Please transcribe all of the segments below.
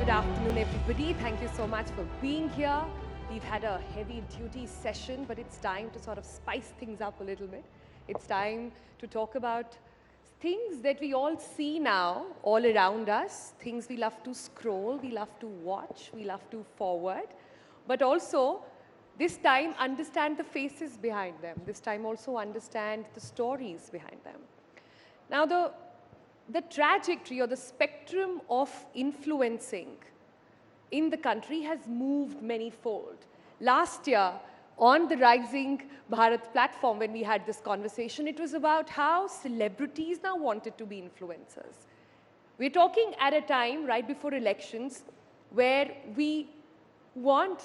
Good afternoon, everybody. Thank you so much for being here. We've had a heavy-duty session, but it's time to sort of spice things up a little bit. It's time to talk about things that we all see now all around us, things we love to scroll, we love to watch, we love to forward, but also this time understand the faces behind them. This time also understand the stories behind them. Now, the trajectory or the spectrum of influencing in the country has moved many-fold. Last year, on the Rising Bharat platform, when we had this conversation, it was about how celebrities now wanted to be influencers. We're talking at a time right before elections where we want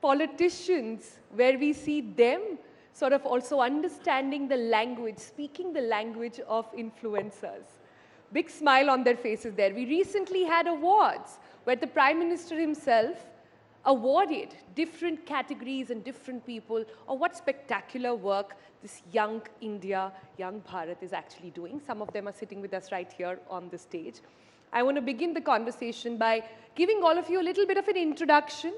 politicians, where we see them sort of also understanding the language, speaking the language of influencers. Big smile on their faces there. We recently had awards where the Prime Minister himself awarded different categories and different people on what spectacular work this young India, young Bharat is actually doing. Some of them are sitting with us right here on the stage. I want to begin the conversation by giving all of you a little bit of an introduction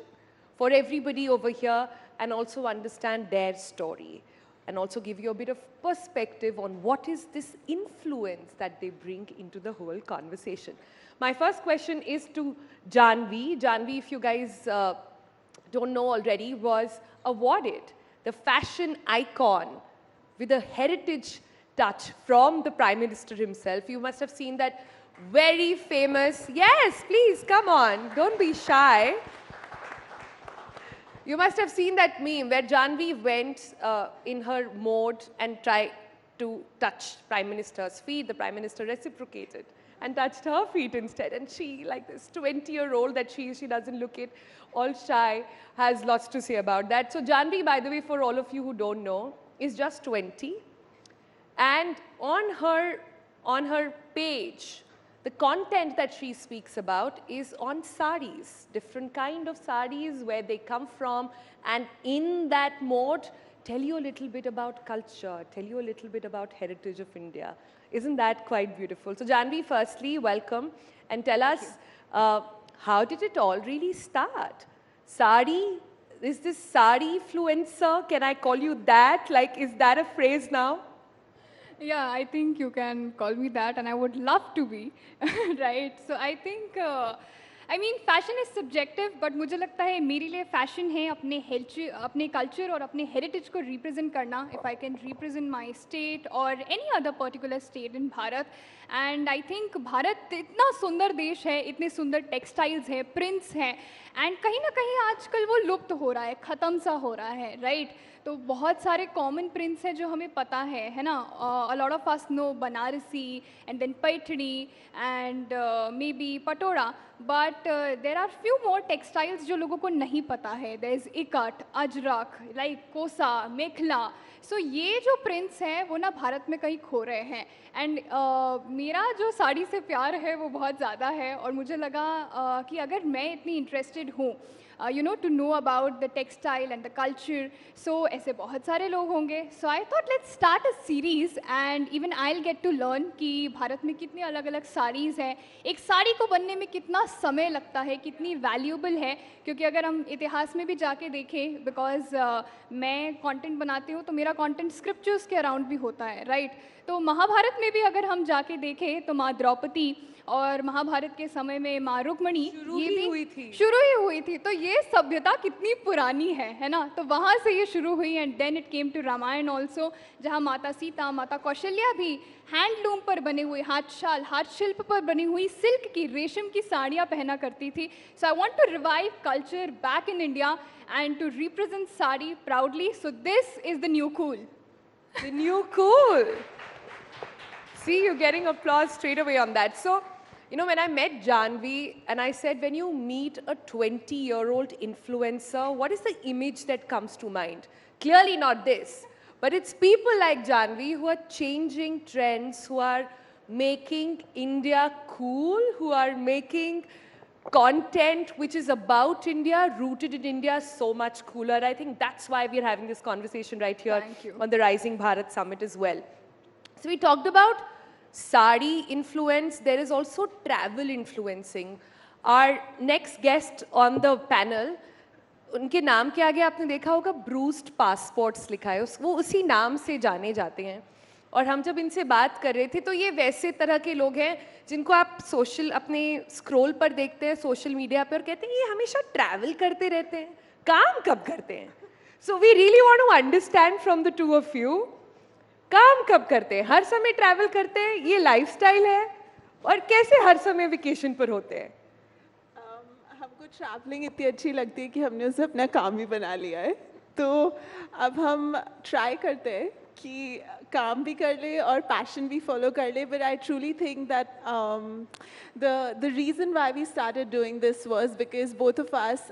for everybody over here and also understand their story, and also give you a bit of perspective on what is this influence that they bring into the whole conversation. My first question is to Janhvi. Janhvi, if you guys don't know already, was awarded the fashion icon with a heritage touch from the Prime Minister himself. You must have seen that very famous, yes, please, come on, don't be shy. You must have seen that meme where Janhvi went in her mode and tried to touch Prime Minister's feet. The Prime Minister reciprocated and touched her feet instead. And she, like this 20-year-old that she doesn't look it, all shy, has lots to say about that. So Janhvi, by the way, for all of you who don't know, is just 20. And on her page, the content that she speaks about is on saris, different kind of saris, where they come from, and in that mode, tell you a little bit about culture, tell you a little bit about heritage of India. Isn't that quite beautiful? So Janhvi, firstly, welcome, and tell us, how did it all really start? Sari, is this sari influencer? Can I call you that? Like, is that a phrase now? Yeah, I think you can call me that, and I would love to be, right? So I think, I mean, fashion is subjective, but मुझे लगता है मेरे लिए fashion है अपने culture और अपने heritage को represent करना. If I can represent my state or any other particular state in Bharat, and I think Bharat इतना सुंदर देश है, इतने सुंदर textiles है, prints हैं, and कहीं ना कहीं आजकल वो लुप्त हो रहा है, खत्म सा हो रहा है, right? तो बहुत सारे कॉमन प्रिंट्स हैं जो हमें पता है ना. A lot of us know Banarasi and then Paithani and maybe पटोरा, but there are few more textiles जो लोगों को नहीं पता है. there is ikat, Ajrak, like कोसा, मेखला. So ये जो प्रिंट्स हैं वो ना भारत में कहीं खो रहे हैं. एंड मेरा जो साड़ी से प्यार है वो बहुत ज़्यादा है, और मुझे लगा कि अगर मैं इतनी इंटरेस्टेड हूँ you know, to know about the textile and the culture, so ऐसे बहुत सारे लोग होंगे. So I thought let's start a series and even I'll get to learn कि भारत में कितनी अलग अलग साड़ीज़ हैं, एक साड़ी को बनने में कितना समय लगता है, कितनी वैल्यूबल है. क्योंकि अगर हम इतिहास में भी जाके देखें, बिकॉज मैं कंटेंट बनाती हूँ तो मेरा कंटेंट स्क्रिप्चर्स के अराउंड भी होता है, राइट? तो महाभारत में भी अगर हम जाके देखें तो माँ द्रौपदी और महाभारत के समय में माँ रुक्मणी ये भी शुरू ही हुई थी. तो ये सभ्यता कितनी पुरानी है ना. तो वहाँ से ये शुरू हुई and then it came to Ramayana also, जहाँ माता सीता, माता कौशल्या भी हैंडलूम पर बने हुए हाथशाल, हाथ शिल्प पर बनी हुई सिल्क की, रेशम की साड़ियाँ पहना करती थी. So I want to revive culture back in India and to represent sari proudly. So this is the new cool. The new cool. See, you're getting applause straight away on that. So, you know, when I met Janhvi and I said, when you meet a 20-year-old influencer, what is the image that comes to mind? Clearly not this, but it's people like Janhvi who are changing trends, who are making India cool, who are making content which is about India, rooted in India, so much cooler. I think that's why we're having this conversation right here on the Rising Bharat Summit as well. So we talked about sari influence. There is also travel influencing. Our next guest on the panel, उनके नाम के आगे आपने देखा होगा bruised passports लिखा है, वो उसी नाम से जाने जाते हैं. और हम जब इनसे बात कर रहे थे तो ये वैसे तरह के लोग हैं जिनको आप सोशल अपने स्क्रॉल पर देखते हैं सोशल मीडिया पे और कहते हैं ये हमेशा ट्रैवल करते रहते हैं, काम कब करते हैं. So we really want to understand from the two of you, काम कब करते हैं, हर समय ट्रैवल करते हैं, ये लाइफस्टाइल है, और कैसे हर समय वेकेशन पर होते हैं. हमको ट्रैवलिंग इतनी अच्छी लगती है कि हमने उसे अपना काम ही बना लिया है. तो अब हम ट्राई करते हैं कि काम भी कर ले और पैशन भी फॉलो कर ले. But I truly think that the reason why we started doing this was because both of us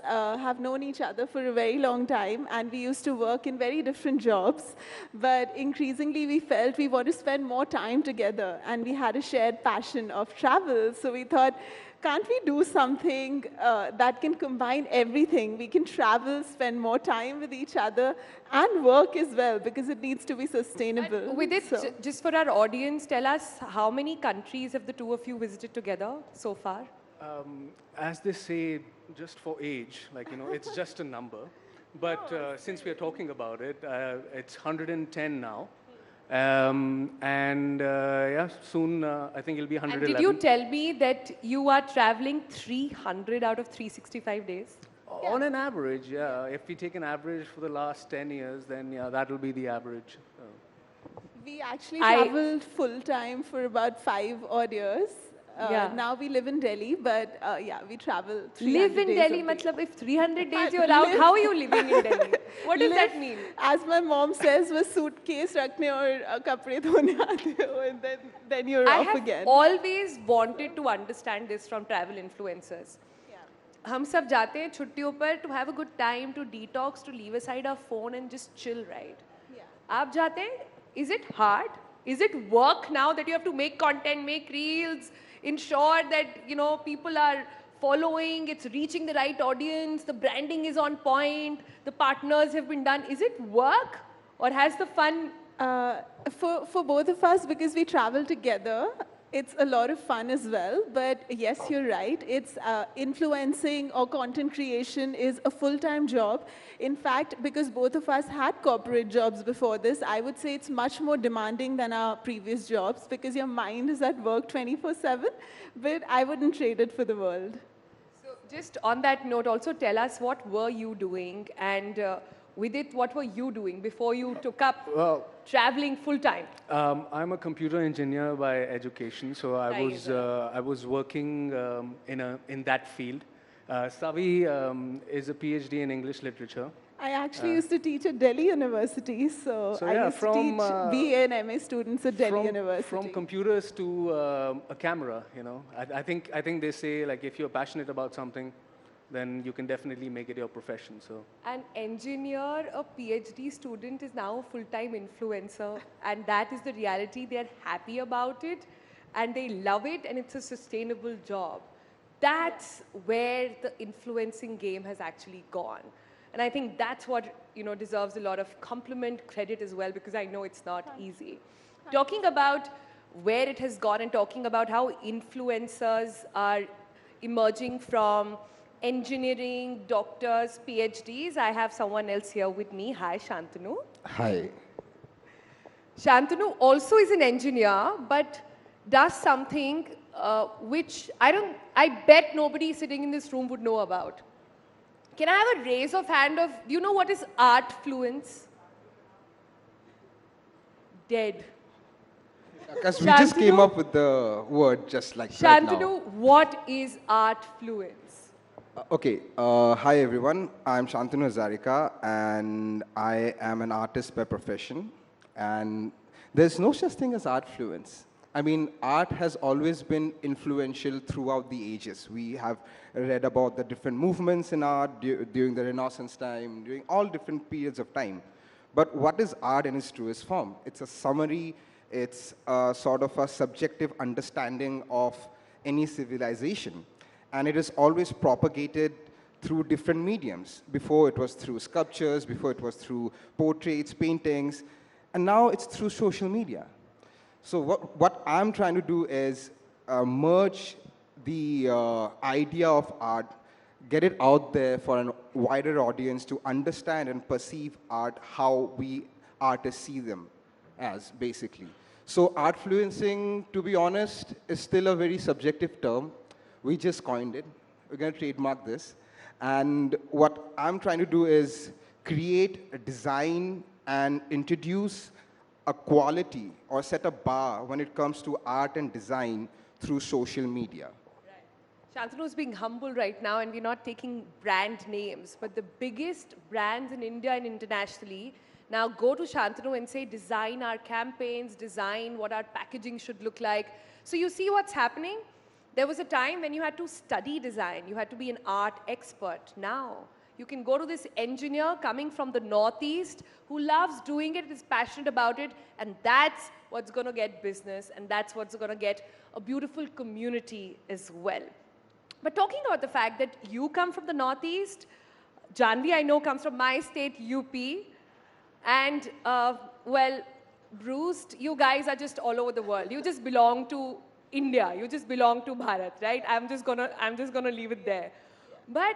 have known each other for a very long time, and we used to work in very different jobs. But increasingly we felt we want to spend more time together, and we had a shared passion of travel. So we thought, can't we do something that can combine everything? We can travel, spend more time with each other, and work as well, because it needs to be sustainable. And with it, just for our audience, tell us how many countries have the two of you visited together so far? As they say, just for age, like, you know, it's just a number. But since we are talking about it, it's 110 now. Yeah, soon I think it'll be 111. And did you tell me that you are traveling 300 out of 365 days? On an average, yeah. If we take an average for the last 10 years, then yeah, that will be the average. We actually traveled full time for about 5 odd years. Now we live in Delhi, but yeah, we travel 300 Live in days Delhi, a week. matlab if 300 days you're out, how are you living in Delhi? What does that mean? As my mom says, was suitcase rakhne aur kapde dhone aate ho, and then you're off again. I have always wanted to understand this from travel influencers. हम सब जाते हैं छुट्टियों पर to have a good time, to detox, to leave aside our phone and just chill, right? आप जाते हैं, is it hard? Is it work now that you have to make content, make reels, ensure that, you know, people are following, it's reaching the right audience, the branding is on point, the partners have been done. Is it work, or has the fun? For both of us, because we travel together, it's a lot of fun as well. But yes, you're right. It's influencing or content creation is a full-time job. In fact, because both of us had corporate jobs before this, I would say it's much more demanding than our previous jobs, because your mind is at work 24/7. But I wouldn't trade it for the world. So just on that note, also tell us, what were you doing, and with it, what were you doing before you took up traveling full time? I'm a computer engineer by education, so I was working in that field. Savi is a PhD in English literature. I actually used to teach at Delhi University, so I yeah, used to teach BA and MA students at Delhi University. From computers to a camera, you know. I think they say, like, if you're passionate about something, then you can definitely make it your profession. So an engineer, a PhD student is now a full-time influencer, and that is the reality. They're happy about it, and they love it, and it's a sustainable job. That's where the influencing game has actually gone. And I think that's what, you know, deserves a lot of compliment, credit as well, because I know it's not easy. Talking about where it has gone and talking about how influencers are emerging from engineering, doctors, PhDs, I have someone else here with me. Hi, Santanu. Hi. Santanu also is an engineer, but does something which I bet nobody sitting in this room would know about. Can I have a raise of hand of, do you know what is artfluence? Dead. Because we just came up with the word just like Shantanu, right now. what is artfluence? Okay, hi everyone. I'm Santanu Hazarika, and I am an artist by profession. And there's no such thing as artfluence. I mean, art has always been influential throughout the ages. We have read about the different movements in art during the Renaissance time, during all different periods of time. But what is art in its truest form? It's a summary, it's a sort of a subjective understanding of any civilization. And it is always propagated through different mediums. Before it was through sculptures, before it was through portraits, paintings, and now it's through social media. So what I'm trying to do is merge the idea of art, get it out there for a wider audience to understand and perceive art how we artists see them as, basically. So art fluencing, to be honest, is still a very subjective term. We just coined it. We're going to trademark this. And what I'm trying to do is create a design and introduce a quality or set a bar when it comes to art and design through social media. Shantanu is being humble right now, and we're not taking brand names, but the biggest brands in India and internationally now go to Shantanu and say, design our campaigns, design what our packaging should look like. So you see what's happening? There was a time when you had to study design, you had to be an art expert. Now, you can go to this engineer coming from the Northeast who loves doing it, is passionate about it, and that's what's going to get business, and that's what's going to get a beautiful community as well. But talking about the fact that you come from the Northeast, Janhvi, I know, comes from my state, UP, and, well, Bruised, you guys are just all over the world. You just belong to India. You just belong to Bharat, right? I'm just gonna leave it there. But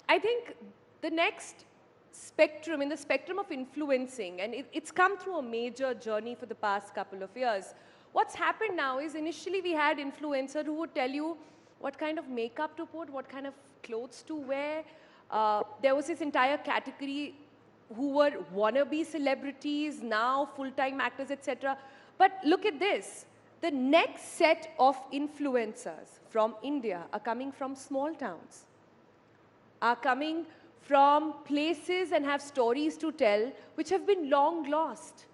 I think the next spectrum, in the spectrum of influencing, and it's come through a major journey for the past couple of years. What's happened now is initially we had influencers who would tell you what kind of makeup to put, what kind of clothes to wear. There was this entire category who were wannabe celebrities, now full-time actors, etc. But look at this. The next set of influencers from India are coming from small towns, are coming from places and have stories to tell which have been long lost,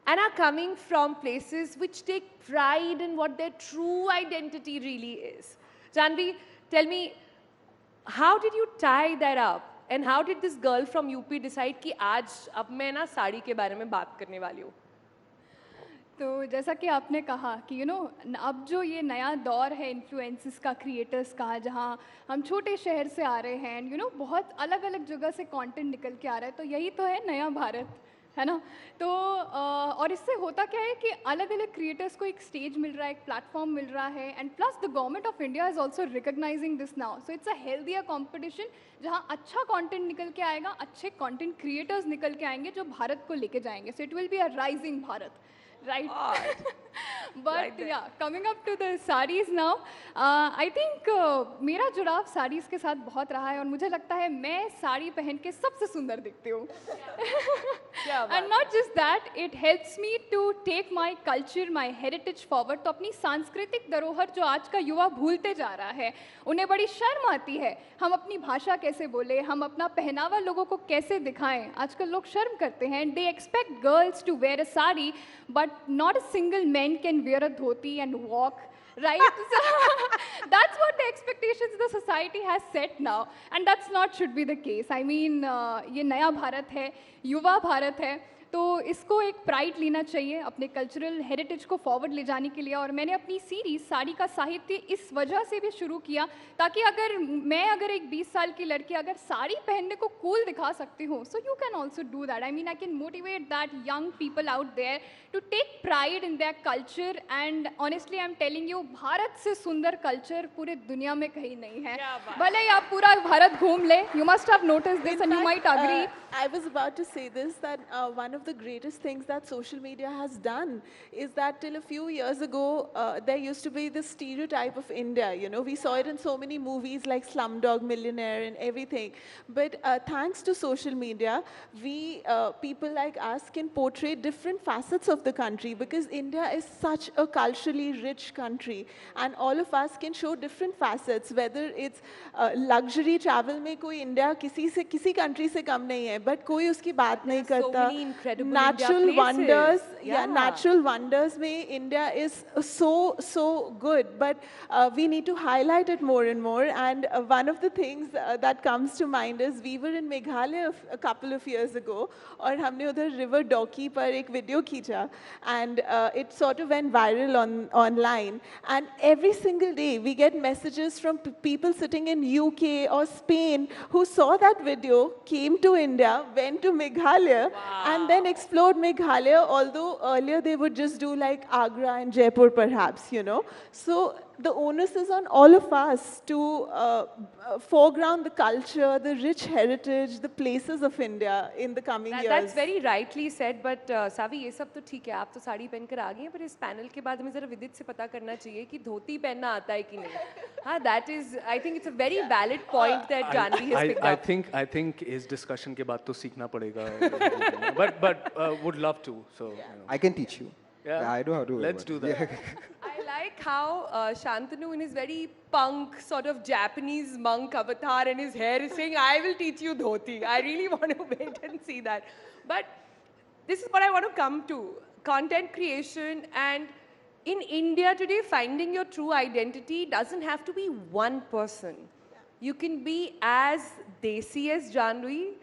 and are coming from places which take pride in what their true identity really is. Janhvi, tell me, how did you tie that up? And how did this girl from UP decide कि आज अब मैं ना साड़ी के बारे में बात करने वाली हूँ? तो जैसा कि आपने कहा कि अब जो ये नया दौर है इन्फ्लुएंसर्स का, क्रिएटर्स का, जहाँ हम छोटे शहर से आ रहे हैं एंड बहुत अलग अलग जगह से कंटेंट निकल के आ रहा है, तो यही तो है नया भारत, है ना? तो और इससे होता क्या है कि अलग अलग क्रिएटर्स को एक स्टेज मिल रहा है, एक प्लेटफॉर्म मिल रहा है, and plus the government of India is also recognising this now. So it's a healthier competition जहाँ अच्छा कंटेंट निकल के आएगा, अच्छे कंटेंट क्रिएटर्स निकल के आएंगे जो भारत को लेके जाएंगे. So it will be a rising Bharat. Right. But right, yeah, coming up to the sarees now, I think मेरा जुड़ाव sarees के साथ बहुत रहा है और मुझे लगता है मैं साड़ी पहन के सबसे सुंदर दिखती हूँ. And not just that, it helps me to take my culture, my heritage forward. तो अपनी सांस्कृतिक धरोहर जो आज का युवा भूलते जा रहा है, उन्हें बड़ी शर्म आती है. हम अपनी भाषा कैसे बोले, हम अपना पहनावा लोगों को कैसे दिखाएं. आजकल लोग शर्म करते हैं. They expect girls to wear a sari, but not a single man can wear a dhoti and walk, right? So that's what the expectations the society has set now, and that's not should be the case. I mean, ये नया भारत है, युवा भारत है, तो इसको एक pride लेना चाहिए अपने कल्चरल हेरिटेज को फॉरवर्ड ले जाने के लिए. और मैंने अपनी सीरीज साड़ी का साहित्य इस वजह से भी शुरू किया ताकि अगर एक 20 साल की लड़की अगर साड़ी पहनने को कूल दिखा सकती हूँ, so you can also do that. I mean, I can motivate that young people out there to take pride in their culture. And honestly I am telling you, Bharat से सुंदर कल्चर पूरे दुनिया में कहीं नहीं है. भले ही आप पूरा भारत घूम ले, you must have noticed this and you might agree. I was about to say this, that one of the greatest things that social media has done is that till a few years ago, there used to be this stereotype of India. You know, we saw it in so many movies like Slumdog Millionaire and everything. But thanks to social media, we, people like us, can portray different facets of the country, because India is such a culturally rich country. And all of us can show different facets, whether it's luxury travel में कोई India किसी country से कम नहीं है, but कोई उसकी बात नहीं करता. Natural wonders, natural wonders में India is so good, but we need to highlight it more and more. And one of the things that comes to mind is we were in Meghalaya a couple of years ago, और हमने उधर river Doki पर एक video खींचा, and it sort of went viral online. And every single day we get messages from people sitting in UK or Spain who saw that video, came to India, went to Meghalaya, and then explored Meghalaya, although earlier they would just do like Agra and Jaipur perhaps, you know. So the onus is on all of us to foreground the culture, the rich heritage, the places of India in the coming years. That's very rightly said, but Savi, ये सब तो ठीक है, आप तो साड़ी पहनकर आ गई हैं, पर इस पैनल के बाद हमें जरा विदित से पता करना चाहिए कि धोती पहनना आता है कि नहीं. हाँ, that is, I think it's a very valid point that Janhvi has picked up. I think इस discussion के बाद तो सीखना पड़ेगा. But would love to. So you know. I can teach you. Yeah, I know how to do it. Let's do that. Yeah. I like how Shantanu in his very punk sort of Japanese monk avatar and his hair is saying, I will teach you dhoti. I really want to wait and see that. But this is what I want to come to. Content creation, and in India today, finding your true identity doesn't have to be one person. You can be as desi as Janhvi,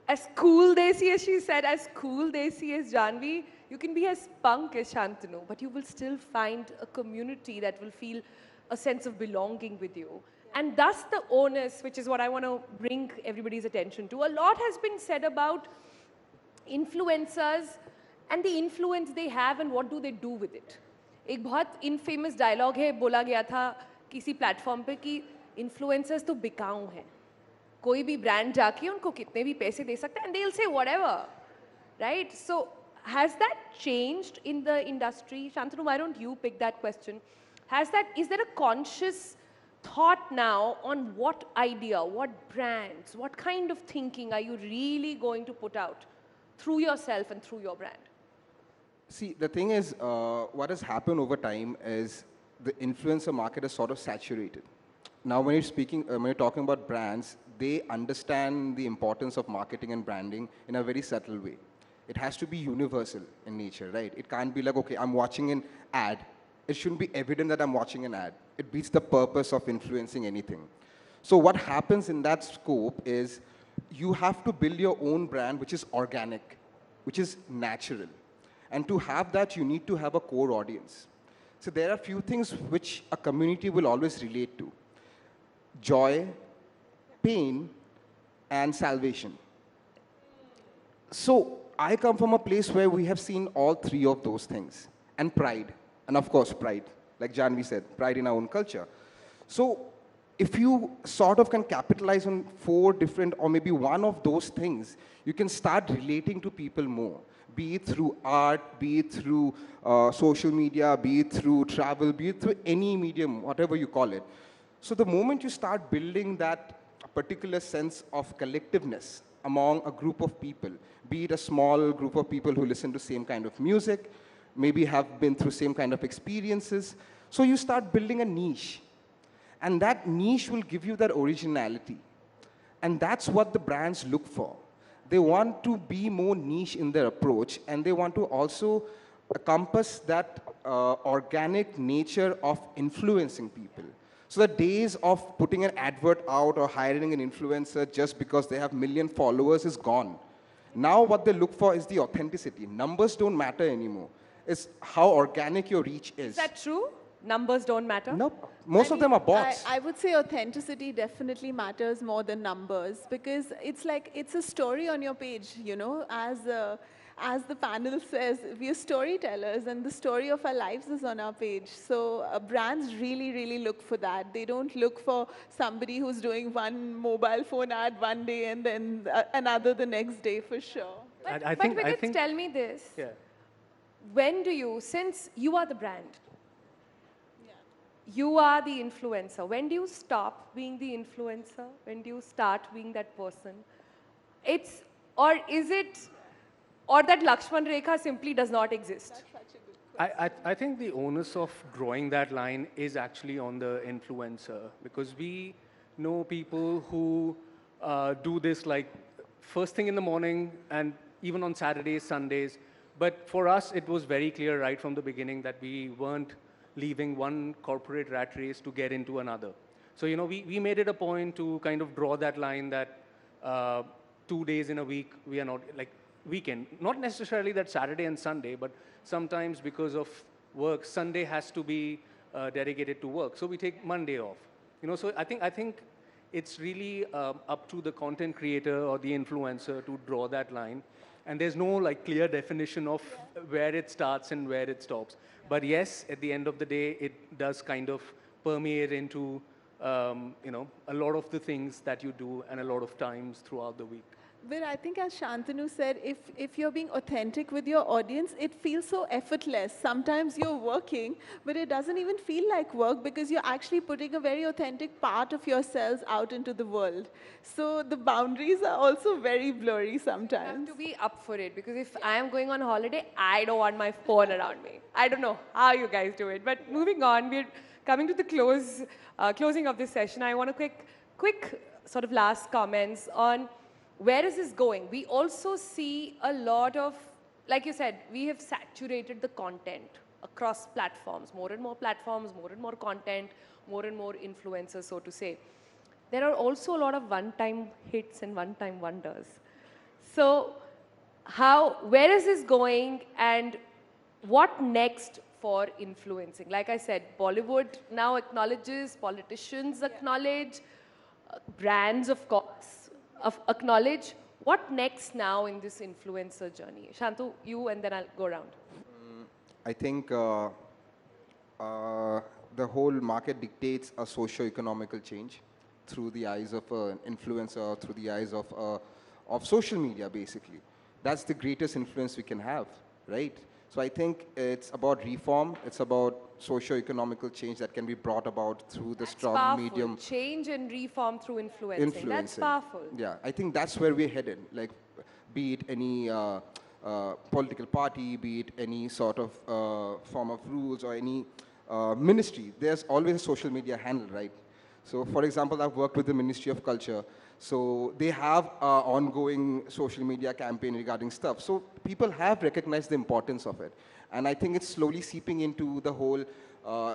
as cool desi as she said, as cool desi as Janhvi. You can be as punk as Shantanu, but you will still find a community that will feel a sense of belonging with you. And thus the onus, which is what I want to bring everybody's attention to. A lot has been said about influencers and the influence they have and what do they do with it. एक बहुत infamous dialogue है, बोला गया था किसी platform पे कि influencers तो बिकाऊ हैं. कोई भी brand जाके उनको कितने भी पैसे दे सकता है and they'll say whatever, right? So has that changed in the industry? Shantanu, why don't you pick that question? Is there a conscious thought now on what idea, what brands, what kind of thinking are you really going to put out through yourself and through your brand? See, the thing is, what has happened over time is the influencer market is sort of saturated. Now, when you're talking about brands, they understand the importance of marketing and branding in a very subtle way. It has to be universal in nature, right? It can't be like, okay, I'm watching an ad. It shouldn't be evident that I'm watching an ad. It beats the purpose of influencing anything. So what happens in that scope is you have to build your own brand, which is organic, which is natural. And to have that, you need to have a core audience. So there are few things which a community will always relate to. Joy, pain, and salvation. So I come from a place where we have seen all three of those things. And pride. And of course, pride. Like Janhvi said, pride in our own culture. So if you sort of can capitalize on 4 different, or maybe one of those things, you can start relating to people more. Be it through art, be it through social media, be it through travel, be it through any medium, whatever you call it. So the moment you start building that particular sense of collectiveness among a group of people, be it a small group of people who listen to same kind of music, maybe have been through same kind of experiences. So you start building a niche. And that niche will give you that originality. And that's what the brands look for. They want to be more niche in their approach, and they want to also encompass that organic nature of influencing people. So the days of putting an advert out or hiring an influencer just because they have million followers is gone. Now what they look for is the authenticity. Numbers don't matter anymore. It's how organic your reach is. Is that true? Numbers don't matter? Nope. Most of them are bots. I would say authenticity definitely matters more than numbers, because it's like, it's a story on your page, you know, as the panel says, we are storytellers and the story of our lives is on our page. So brands really, really look for that. They don't look for somebody who's doing one mobile phone ad one day and then another the next day, for sure. But, I think, tell me this. Yeah. When do you, since you are the brand, you are the influencer, when do you stop being the influencer? When do you start being that person? Or that Lakshman Rekha simply does not exist? I think the onus of drawing that line is actually on the influencer, because we know people who do this like first thing in the morning and even on Saturdays, Sundays. But for us, it was very clear right from the beginning that we weren't leaving one corporate rat race to get into another. So, you know, we made it a point to kind of draw that line that 2 days in a week, we are not, like, weekend. Not necessarily that Saturday and Sunday, but sometimes because of work, Sunday has to be dedicated to work. So we take Monday off. You know, so I think it's really up to the content creator or the influencer to draw that line. And there's no like clear definition of where it starts and where it stops. But yes, at the end of the day, it does kind of permeate into you know, a lot of the things that you do and a lot of times throughout the week. But I think as Shantanu said, if you're being authentic with your audience, it feels so effortless. Sometimes you're working, but it doesn't even feel like work because you're actually putting a very authentic part of yourselves out into the world. So the boundaries are also very blurry You sometimes. have to be up for it because if I am going on holiday, I don't want my phone around me. I don't know how you guys do it. But moving on, we're coming to the closing of this session. I want a quick sort of last comments on where is this going. We also see a lot of, like you said, we have saturated the content across platforms, more and more platforms, more and more content, more and more influencers, so to say. There are also a lot of one-time hits and one-time wonders. So where is this going and what next for influencing? Like I said, Bollywood now acknowledges, politicians acknowledge, brands of course acknowledge. What next now in this influencer journey? Shantu, you and then I'll go around. I think the whole market dictates a socio-economical change through the eyes of an influencer, through the eyes of social media, basically. That's the greatest influence we can have, right? So I think it's about reform. It's about socio-economical change that can be brought about through the strong Powerful. medium. Change and reform through influencing. That's powerful. Yeah, I think that's where we're headed. Like, be it any political party, be it any sort of form of rules or any ministry, there's always a social media handle, right? So, for example, I've worked with the Ministry of Culture. So they have an ongoing social media campaign regarding stuff. So people have recognized the importance of it. And I think it's slowly seeping into the whole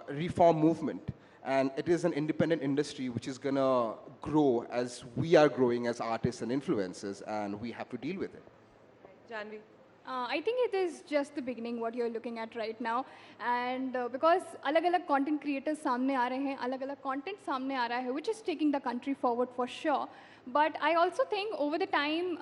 reform movement. And it is an independent industry which is going to grow as we are growing as artists and influencers, and we have to deal with it. Janhvi. I think it is just the beginning what you're looking at right now, and because अलग-अलग content creators सामने आ रहे हैं, अलग-अलग content सामने आ रहा है, which is taking the country forward for sure. But I also think over the time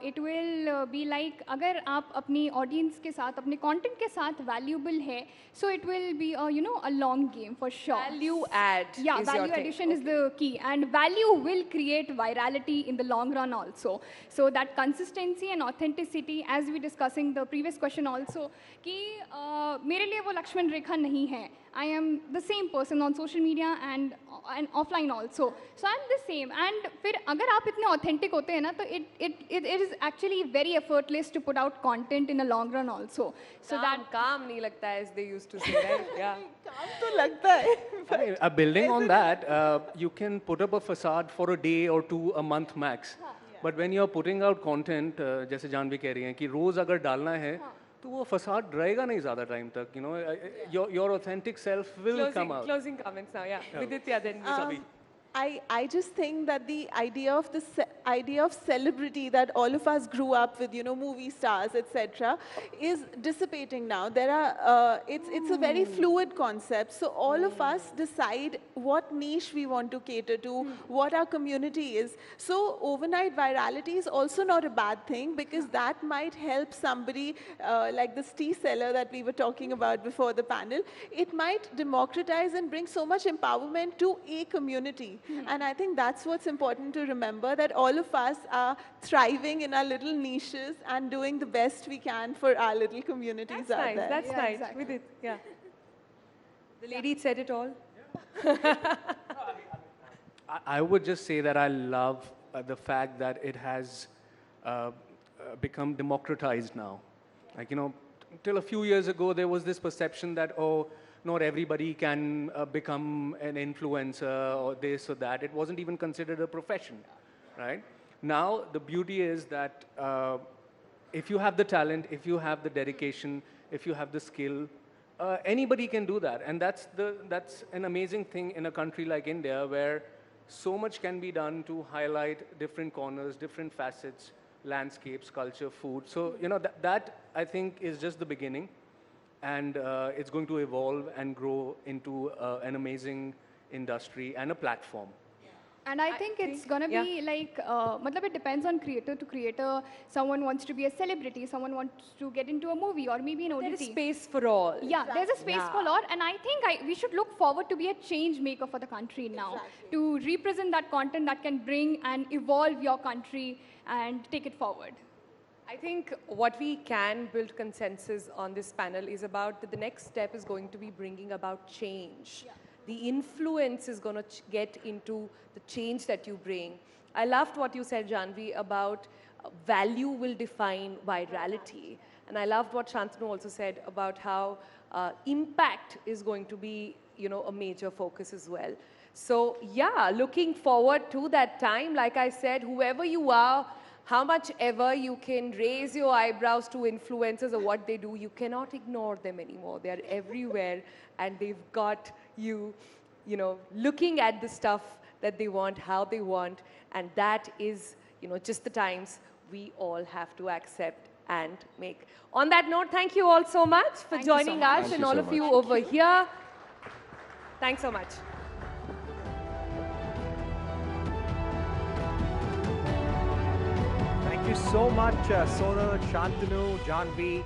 it will be like अगर आप अपनी audience के साथ, अपने content के साथ valuable है, so it will be you know, a long game for sure. Value add. Yeah, is value your thing. addition is the key, and value will create virality in the long run also. So that consistency and authenticity, as we discussing the previous question also, कि मेरे लिए वो लक्ष्मण रेखा नहीं है. I am the same person on social media and offline also. So I'm the same. And फिर अगर आप इतने authentic होते हैं ना, तो it is actually very effortless to put out content in a long run also. So काम नहीं लगता है, as they used to say, right? Yeah. काम तो लगता है. I mean, building on that, you can put up a facade for a day or two, a month max. But when you're putting out content, जैसे जानवी कह रही हैं कि रोज अगर डालना है, तो वो facade रहेगा नहीं ज़्यादा time तक. You know, your authentic self will come out. Closing comments now, yeah. Viditya, then Sabi. I just think that the idea of celebrity that all of us grew up with, you know, movie stars, etc., is dissipating now. There are it's a very fluid concept. So all of us decide what niche we want to cater to, what our community is. So overnight virality is also not a bad thing because that might help somebody like this tea seller that we were talking about before the panel. It might democratize and bring so much empowerment to a community. And I think that's what's important to remember, that all of us are thriving in our little niches and doing the best we can for our little communities out there. That's Yeah, nice. exactly. With it, yeah. The lady said it all. I would just say that I love the fact that it has become democratized now. Like, you know, till a few years ago, there was this perception that, oh, not everybody can become an influencer or this or that. It wasn't even considered a profession, right? Now, the beauty is that if you have the talent, if you have the dedication, if you have the skill, anybody can do that. And that's an amazing thing in a country like India, where so much can be done to highlight different corners, different facets, landscapes, culture, food. So, you know, that I think is just the beginning. And it's going to evolve and grow into an amazing industry and a platform. And I think it's gonna yeah. be like, matlab it depends on creator to creator. Someone wants to be a celebrity, someone wants to get into a movie or maybe an OTT. There is space for all. Yeah, there's a space for a lot, and I think we should look forward to be a change maker for the country now, to represent that content that can bring and evolve your country and take it forward. I think what we can build consensus on this panel is about that the next step is going to be bringing about change. Yeah. The influence is going to get into the change that you bring. I loved what you said, Janhvi, about value will define virality. And I loved what Shantanu also said about how impact is going to be, a major focus as well. So yeah, looking forward to that time. Like I said, whoever you are, how much ever you can raise your eyebrows to influencers or what they do, you cannot ignore them anymore. They're everywhere and they've got you, looking at the stuff that they want, how they want, and that is, just the times we all have to accept and make. On that note, thank you all so much for joining us and all of you over here. Thanks so much. Thank you so much, Sonal, Shantanu, Janhvi.